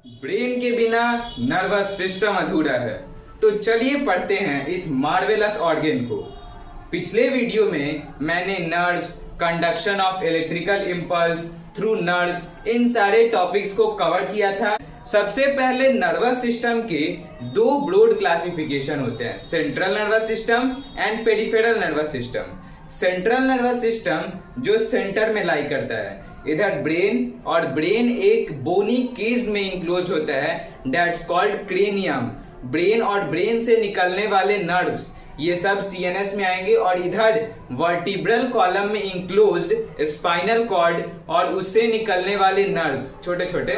Brain के बिना nervous system अधूरा है। तो चलिए पढ़ते हैं इस मार्वेलस ऑर्गन को। पिछले वीडियो में मैंने nerves, conduction of electrical impulse through nerves, इन सारे टॉपिक्स को कवर किया था। सबसे पहले नर्वस सिस्टम के दो ब्रॉड क्लासिफिकेशन होते हैं, central nervous system and peripheral nervous system. Central nervous system जो सेंटर में लाई करता है, इधर ब्रेन, और ब्रेन एक बोनी केज में इंक्लोज होता है, दैट्स कॉल्ड क्रेनियम। ब्रेन और ब्रेन से निकलने वाले नर्व्स ये सब सीएनएस में आएंगे, और इधर वर्टिब्रल कॉलम में इंक्लोज्ड स्पाइनल कॉर्ड और उससे निकलने वाले नर्व्स छोटे छोटे,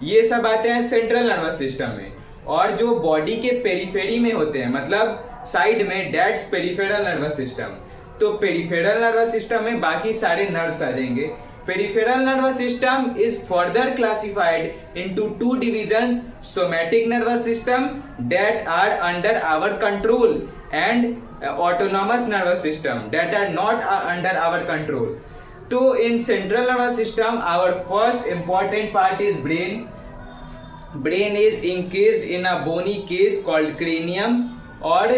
ये सब आते हैं सेंट्रल नर्वस सिस्टम में। और जो बॉडी के पेरिफेरी में होते हैं, मतलब साइड में, दैट्स पेरिफेरल नर्वस सिस्टम। तो पेरिफेरल नर्वस सिस्टम में बाकी सारे नर्व्स आ जाएंगे। Peripheral nervous system is further classified into two divisions, somatic nervous system that are under our control and autonomous nervous system that are not under our control. So in central nervous system, our first important part is brain. Brain is encased in a bony case called cranium, और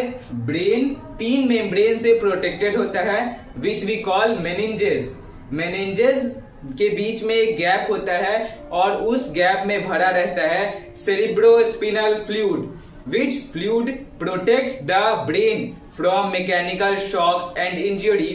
brain तीन membrane से protected होता है, which we call meninges. Meninges के बीच में एक gap होता है और उस गैप में भरा रहता है cerebrospinal fluid, which fluid protects the brain from mechanical shocks and injury.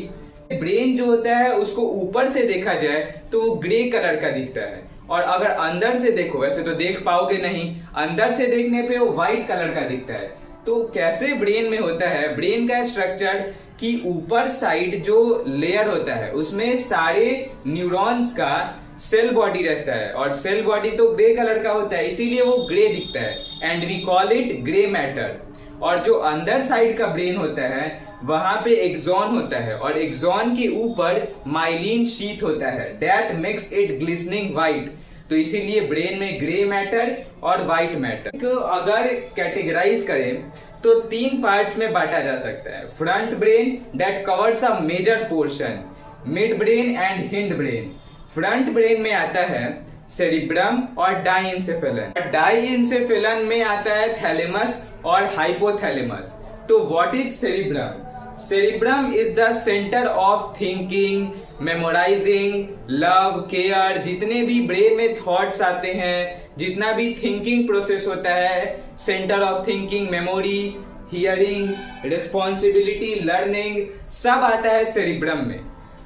Brain जो होता है उसको ऊपर से देखा जाए तो वो ग्रे कलर का दिखता है, और अगर अंदर से देखो, वैसे तो देख पाओगे नहीं, अंदर से देखने पे वो व्हाइट कलर का दिखता है। तो कैसे ब्रेन में होता है, ब्रेन का स्ट्रक्चर कि ऊपर साइड जो लेयर होता है उसमें सारे न्यूरॉन्स का सेल बॉडी रहता है, और सेल बॉडी तो ग्रे कलर का होता है, इसीलिए वो ग्रे दिखता है, and we call it grey matter. और जो अंदर साइड का ब्रेन होता है वहां पे एक्सॉन होता है, और एक्सॉन के ऊपर माइलिन शीथ होता है, that makes it glistening white. तो इसीलिए ब्रेन में ग्रे मैटर और व्हाइट मैटर को अगर कैटेगराइज करें तो तीन पार्ट्स में बांटा जा सकता है। Front brain that covers a major portion, mid brain and hind brain. Front brain में आता है सेरिब्रम और डाइंसेफेलन। डाइंसेफेलन में आता है थैलेमस और हाइपोथैलेमस। तो what is cerebrum? Cerebrum is the centre of thinking, memorising, love, care. जितने भी ब्रेन में थॉट्स आते हैं, जितना भी थिंकिंग प्रोसेस होता है, centre of thinking, memory, hearing, responsibility, learning, सब आता है सेरिब्रम में।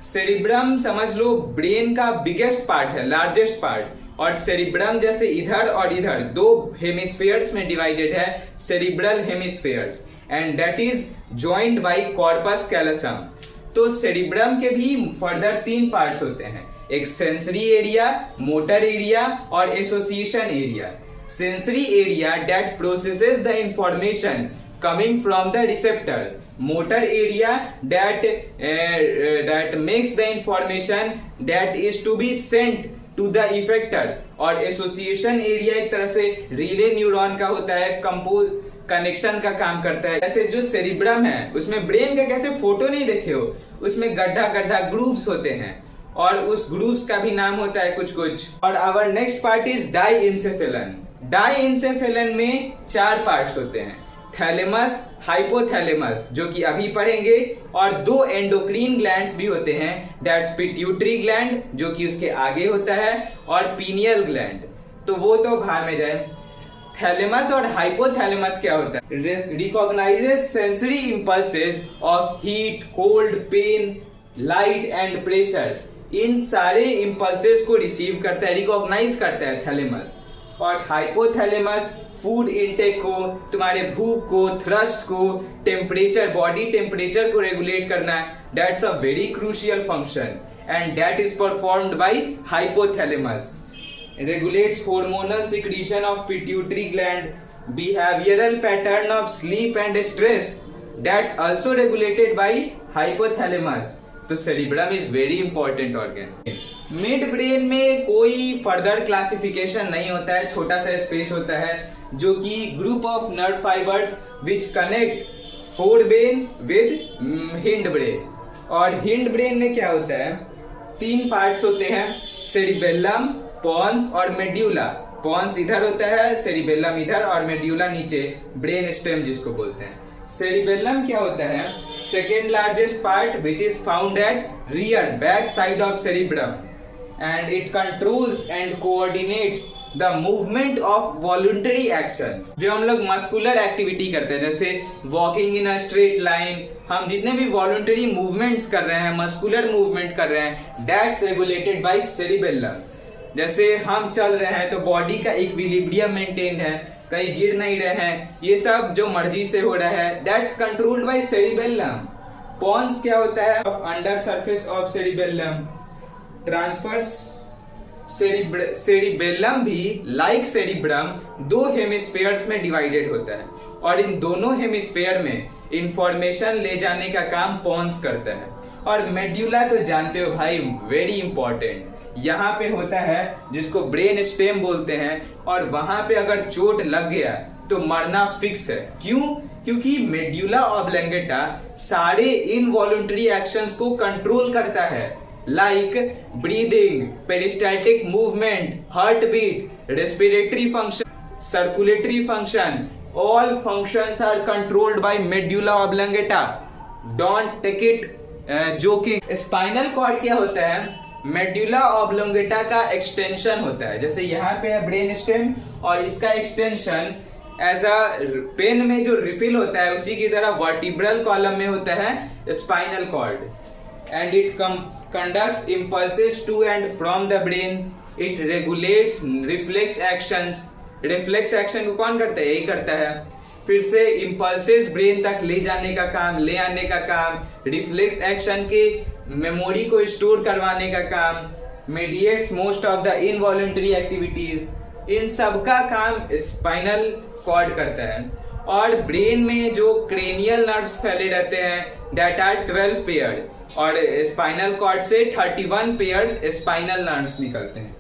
सेरिब्रम समझ लो ब्रेन का बिगेस्ट पार्ट है, लार्जेस्ट पार्ट। और सेरिब्रम जैसे इधर और इधर दो हेमिस्फीयर्स में डिवाइडेड है, cerebral hemispheres, and that is joined by corpus callosum. तो सेरिब्रम के भी फर्दर तीन पार्ट्स होते हैं, एक सेंसरी एरिया, मोटर एरिया और association area. Sensory area that processes the information coming from the receptor, motor area that makes the information that is to be sent to the effector, और association area एक तरह से relay neuron का होता है, compose connection का काम करता है। जैसे जो सेरिब्रम है उसमें ब्रेन का कैसे फोटो नहीं देखे हो, उसमें गड्ढा गड्ढा ग्रूव्स होते हैं, और उस ग्रूव्स का भी नाम होता है कुछ कुछ। और आवर नेक्स्ट पार्ट इज डाइंसेफेलन। डाइंसेफेलन में चार पार्ट्स होते हैं, थैलेमस, हाइपोथैलेमस जो कि अभी पढ़ेंगे, और दो एंडोक्रीन ग्लैंड्स भी होते हैं, दैट्स पिट्यूटरी ग्लैंड जो कि उसके आगे होता है, और पीनियल ग्लैंड, तो वो तो बाहर में जाए। थैलेमस और हाइपोथैलेमस क्या होता है? Recognizes sensory impulses of heat, cold, pain, light and pressure. इन सारे इंपल्सेस को रिसीव करता है, रिकॉग्नाइज करता है थैलेमस। और हाइपोथैलेमस फूड इनटेक को, तुम्हारे भूख को, थ्रस्ट को, टेम्परेचर, बॉडी टेम्परेचर को रेगुलेट करना है, that's a very crucial function, and that is performed by hypothalamus. regulates hormonal secretion of pituitary gland, behavioral pattern of sleep and stress, that's also regulated by hypothalamus. तो cerebrum is very important organ. Mid brain में कोई further classification नहीं होता है, छोटा सा space होता है जो कि group of nerve fibres which connect fore brain with hind brain. और हिंड ब्रेन में क्या होता है, तीन पार्ट्स होते हैं, सेरिबेलम, पॉन्स और मेड्यूला। पॉन्स इधर होता है, सेरिबेलम इधर और मेड्यूला नीचे, ब्रेन स्टेम जिसको बोलते हैं। सेरिबेलम क्या होता है? Second largest part which is found at rear back side of cerebrum and it controls and coordinates the movement of voluntary actions. जो हम लोग मस्कुलर एक्टिविटी करते हैं, जैसे walking in a straight line, हम जितने भी वॉलंटरी मूवमेंट्स कर रहे हैं, मस्कुलर मूवमेंट कर रहे हैं, दैट्स रेगुलेटेड बाय सेरिबेलम। जैसे हम चल रहे हैं तो बॉडी का इक्विलिब्रियम मेंटेन है, कहीं गिर नहीं रहे हैं, ये सब जो मर्जी से हो रहा है, that's controlled by cerebellum. Pons क्या होता है? Under surface of cerebellum transfers cerebellum भी लाइक सेरिब्रम दो हेमिस्फेयर्स में डिवाइडेड होता है और इन दोनों हेमिस्फेयर में इंफॉर्मेशन ले जाने का काम पॉन्स करता है। और मेड्यूला तो जानते हो भाई, वेरी इंपॉर्टेंट, यहाँ पे होता है जिसको ब्रेन स्टेम बोलते हैं और वहां पे अगर चोट लग गया तो मरना फिक्स है। क्यों? क्योंकि मेड्यूला ऑब्लंगेटा सारे इनवॉलंटरी एक्शंस को कंट्रोल करता है, like breathing, peristaltic movement, heart beat, respiratory function, circulatory function, all functions are controlled by medulla oblongata. Don't take it joking. Spinal cord क्या होता है? मेड्यूला ऑब्लोंगेटा का एक्सटेंशन होता है। जैसे यहाँ पे है ब्रेन स्टेम और इसका एक्सटेंशन एज अ पेन में जो रिफिल होता है उसी की तरह वर्टिब्रल कॉलम में होता है spinal cord and it conducts impulses to and from the brain. It regulates reflex actions. Reflex action को कौन करता है? यही करता है। फिर से इम्पल्सेस ब्रेन तक ले जाने का काम, ले आने का काम, रिफ्लेक्स एक्शन के मेमोरी को स्टोर करवाने का काम, mediates most of the involuntary activities, इन सब का काम स्पाइनल कॉर्ड करता है। और ब्रेन में जो क्रेनियल नर्व्स फैले रहते हैं दैट आर 12 पेयर्ड और स्पाइनल कॉर्ड से 31 पेयर्स स्पाइनल नर्व्स निकलते हैं।